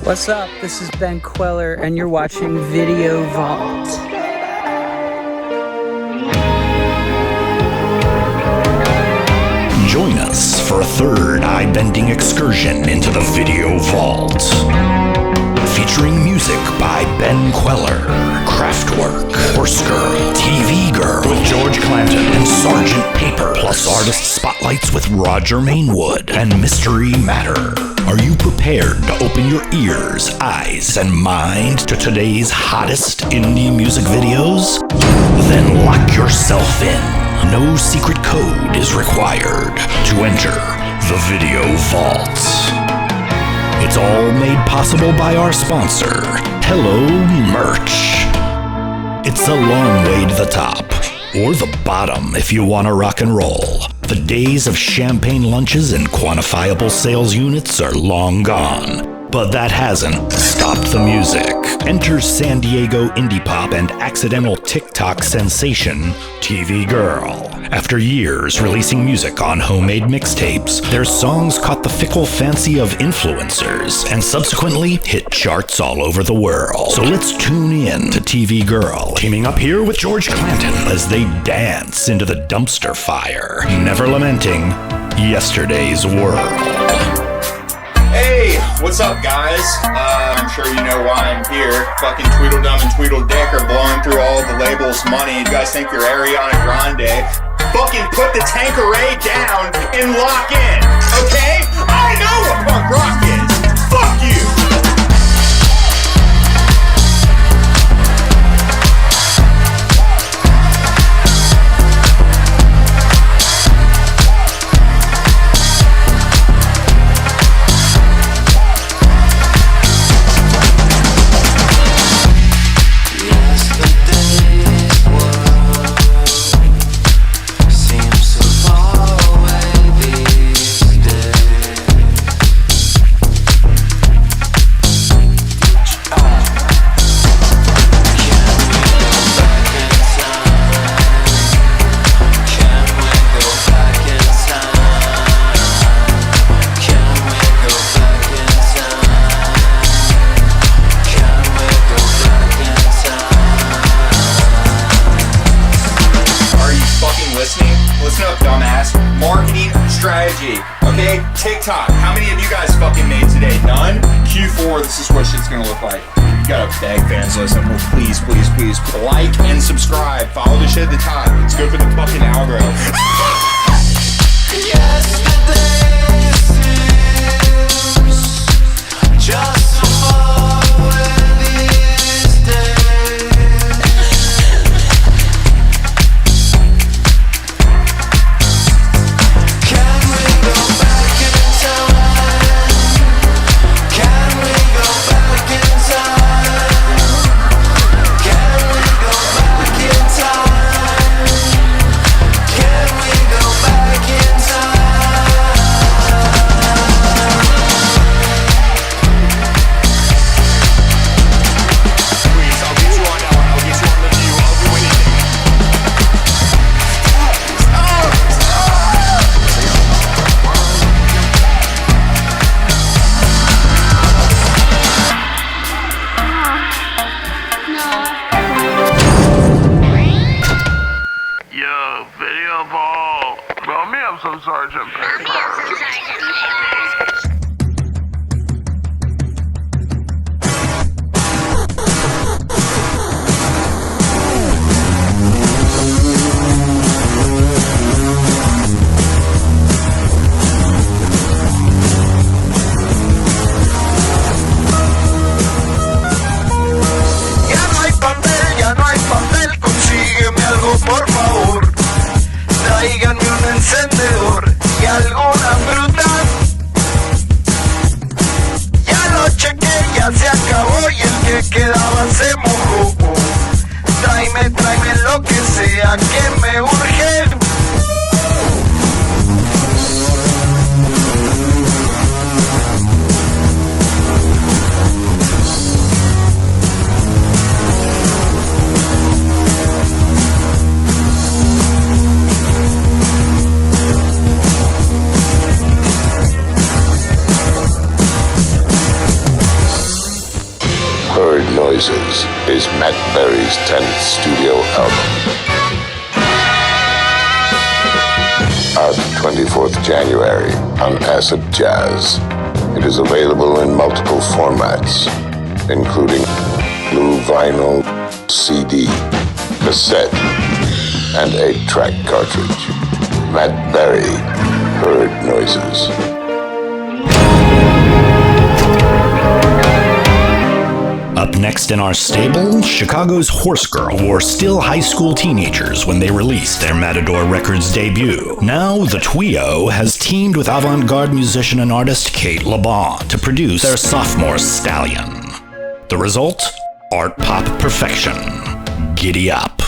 What's up? This is Ben Kweller, and you're watching Video Vault. Join us for a third eye-bending excursion into the Video Vault. Featuring music by Ben Kweller, Kraftwerk, Horsegirl, TV Girl with George Clanton and Sgt Papers, plus artist spotlights with Roger Mainwood and Mystery Matter. Are you prepared to open your ears, eyes, and mind to today's hottest indie music videos? Then lock yourself in. No secret code is required to enter the Video Vault. It's all made possible by our sponsor, Hello Merch. It's a long way to the top, or the bottom if you want to rock and roll. The days of champagne lunches and quantifiable sales units are long gone. But that hasn't stopped the music. Enter San Diego indie pop and accidental TikTok sensation, TV Girl. After years releasing music on homemade mixtapes, their songs caught the fickle fancy of influencers and subsequently hit charts all over the world. So let's tune in to TV Girl, teaming up here with George Clanton as they dance into the dumpster fire, never lamenting yesterday's world. Hey, what's up, guys? I'm sure you know why I'm here. Fucking Tweedledum and Tweedledick are blowing through all the labels' money. You guys think you're Ariana Grande? Fucking put the Tanqueray down and lock in, okay? I know what punk rock is. Fuck you! Strategy, okay? TikTok, how many of you guys fucking made today? None? Q4, this is what shit's gonna look like. You gotta beg fans, listen, well, please, please, please, like and subscribe. Follow the shit at the top. It's good for the fucking algorithm. Yesterday seems just so far away these days. Can we go back in time? Can we go back in time? Can we go back in time? Can we go back in Please, I'll get you on that one. I'll get you on the view. I'll do anything. Yo, Video Vault. Roll me up some Sgt Papers. ya no hay papel, consígueme algo por favor. Tráiganme un encendedor y al Noises is Matt Berry's 10th studio album. Out 24th January on Acid Jazz. It is available in multiple formats, including blue vinyl, CD, cassette, and 8-track cartridge. Matt Berry, Heard Noises. Up next in our stable, Chicago's Horsegirl were still high school teenagers when they released their Matador Records debut. Now, the Trio has teamed with avant-garde musician and artist Kate LeBon to produce their sophomore Stallion. The result? Art pop perfection. Giddy up.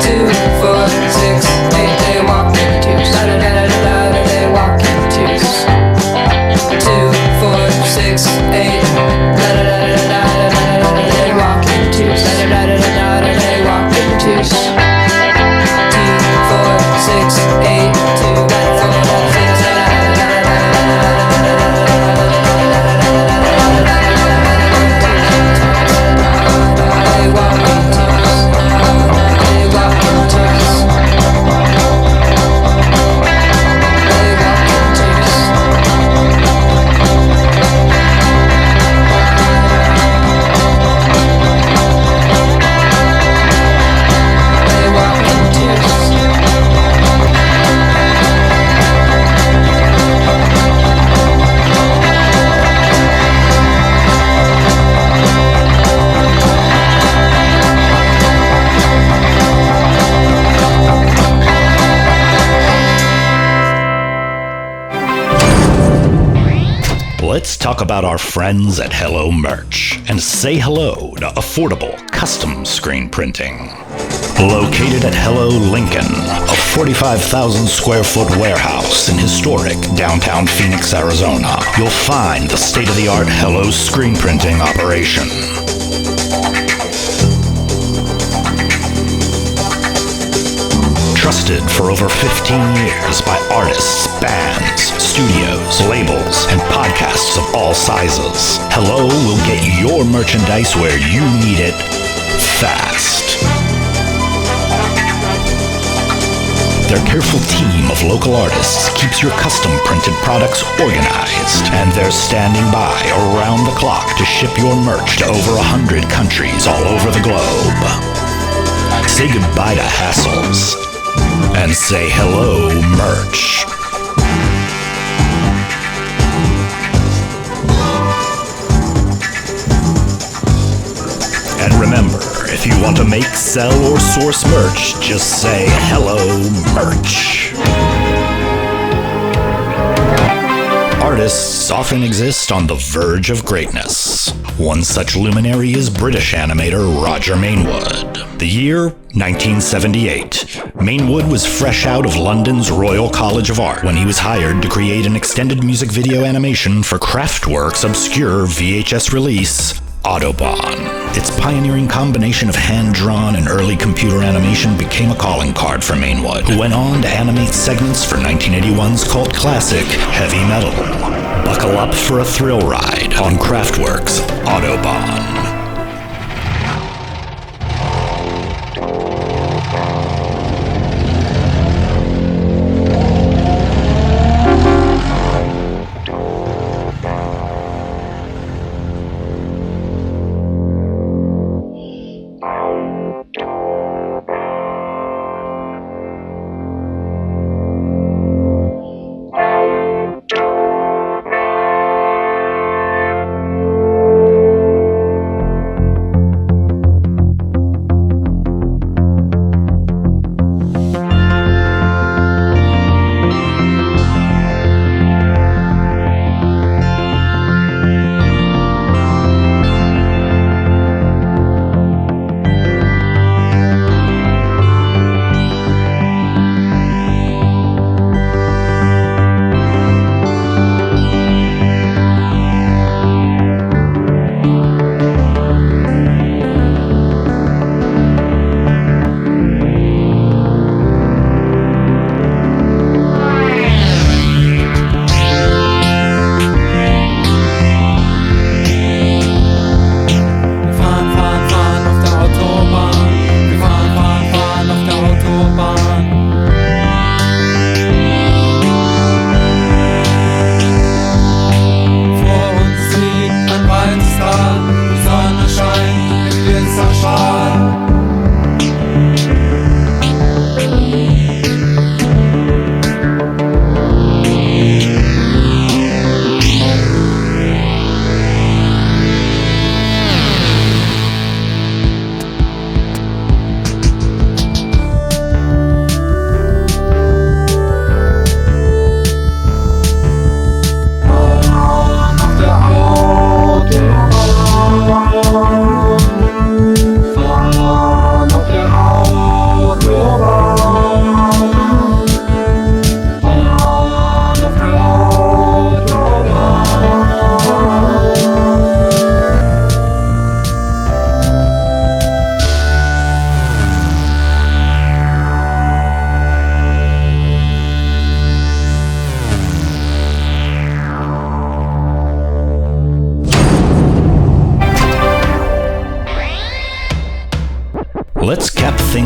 2, 4, 6, 8, they walk in twos. Da da da da da da, they walk in twos. 2, 4, 6, 8, da da da da da da da, they walk in twos. Da da da da da da, they walk in twos. 2, 4, 6, 8, 2, 4, 6, 8, Let's talk about our friends at Hello Merch and say hello to affordable custom screen printing. Located at Hello Lincoln, a 45,000 square foot warehouse in historic downtown Phoenix, Arizona, you'll find the state-of-the-art Hello screen printing operation. Trusted for over 15 years by artists, bands, studios, labels, and podcasts of all sizes. Hello will get your merchandise where you need it fast. Their careful team of local artists keeps your custom printed products organized, and they're standing by around the clock to ship your merch to over 100 countries all over the globe. Say goodbye to hassles and say hello, merch. And remember, if you want to make, sell, or source merch, just say hello, merch. Artists often exist on the verge of greatness. One such luminary is British animator Roger Mainwood. The year, 1978. Mainwood was fresh out of London's Royal College of Art when he was hired to create an extended music video animation for Kraftwerk's obscure VHS release, Autobahn. Its pioneering combination of hand-drawn and early computer animation became a calling card for Mainwood, who went on to animate segments for 1981's cult classic, Heavy Metal. Buckle up for a thrill ride on Kraftwerk's Autobahn.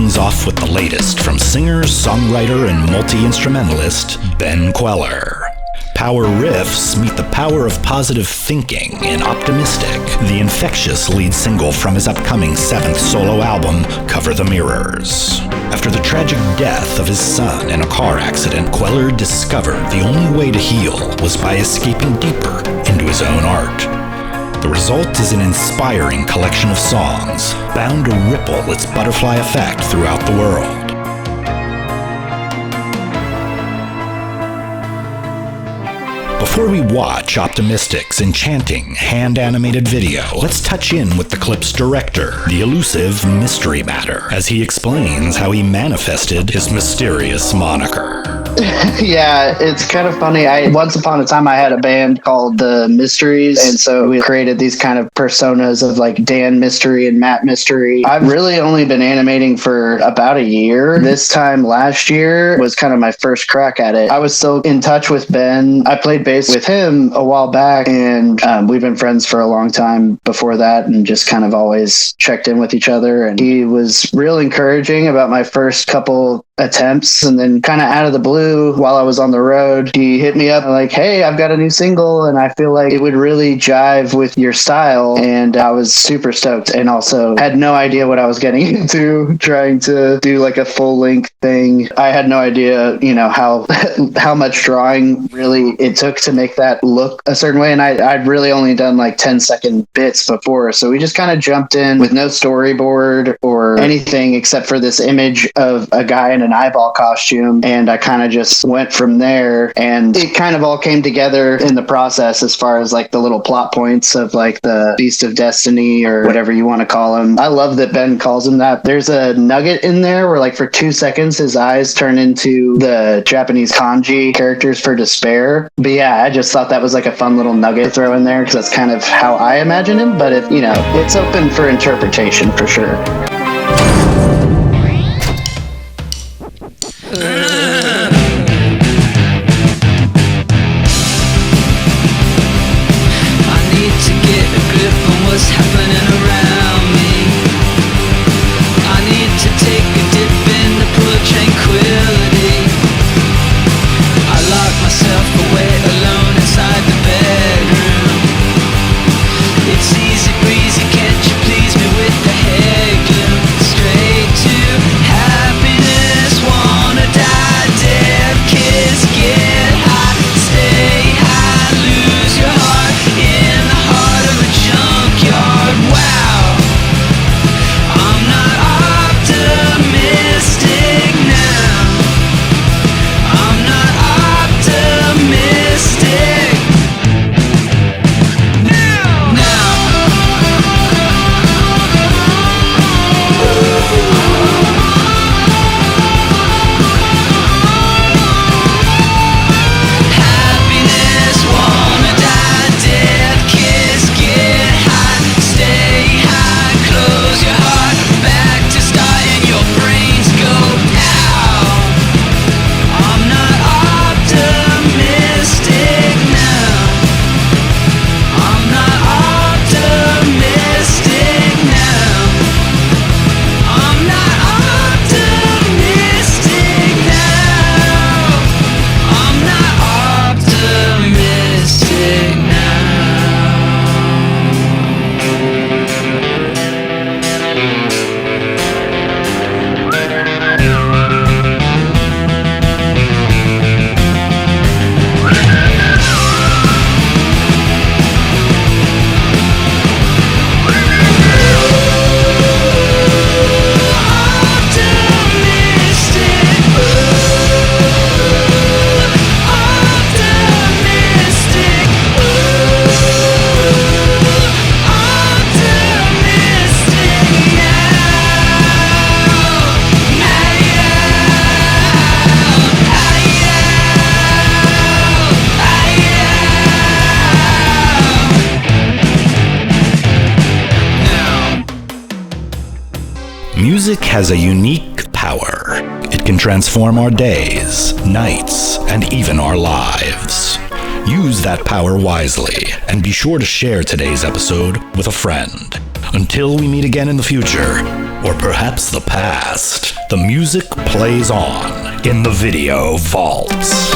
things off with the latest from singer, songwriter, and multi-instrumentalist Ben Kweller. Power riffs meet the power of positive thinking in Optimystic, the infectious lead single from his upcoming 7th solo album, Cover the Mirrors. After the tragic death of his son in a car accident, Kweller discovered the only way to heal was by escaping deeper into his own art. The result is an inspiring collection of songs, bound to ripple its butterfly effect throughout the world. Before we watch Optimystic's enchanting, hand-animated video, let's touch in with the clip's director, the elusive Mystery Matter, as he explains how he manifested his mysterious moniker. Yeah, it's kind of funny. Once upon a time, I had a band called The Mysteries, and so we created these kind of personas of like Dan Mystery and Matt Mystery. I've really only been animating for about a year. This time last year was kind of my first crack at it. I was still in touch with Ben. I played bass with him a while back, and we've been friends for a long time before that, and just kind of always checked in with each other. And he was real encouraging about my first couple attempts, and then kind of out of the blue while I was on the road, he hit me up like, hey, I've got a new single and I feel like it would really jive with your style. And I was super stoked, and also had no idea what I was getting into trying to do like a full length thing. I had no idea, how much drawing really it took to make that look a certain way. And I'd really only done like 10-second bits before. So we just kind of jumped in with no storyboard or anything except for this image of a guy in an eyeball costume, and I kind of just went from there, and it kind of all came together in the process as far as like the little plot points of like the Beast of Destiny or whatever you want to call him. I love that Ben calls him that. There's a nugget in there where like for 2 seconds his eyes turn into the Japanese kanji characters for despair. But yeah, I just thought that was like a fun little nugget to throw in there because that's kind of how I imagine him, but it's open for interpretation for sure. Music has a unique power. It can transform our days, nights, and even our lives. Use that power wisely, and be sure to share today's episode with a friend. Until we meet again in the future, or perhaps the past, the music plays on in the video vaults.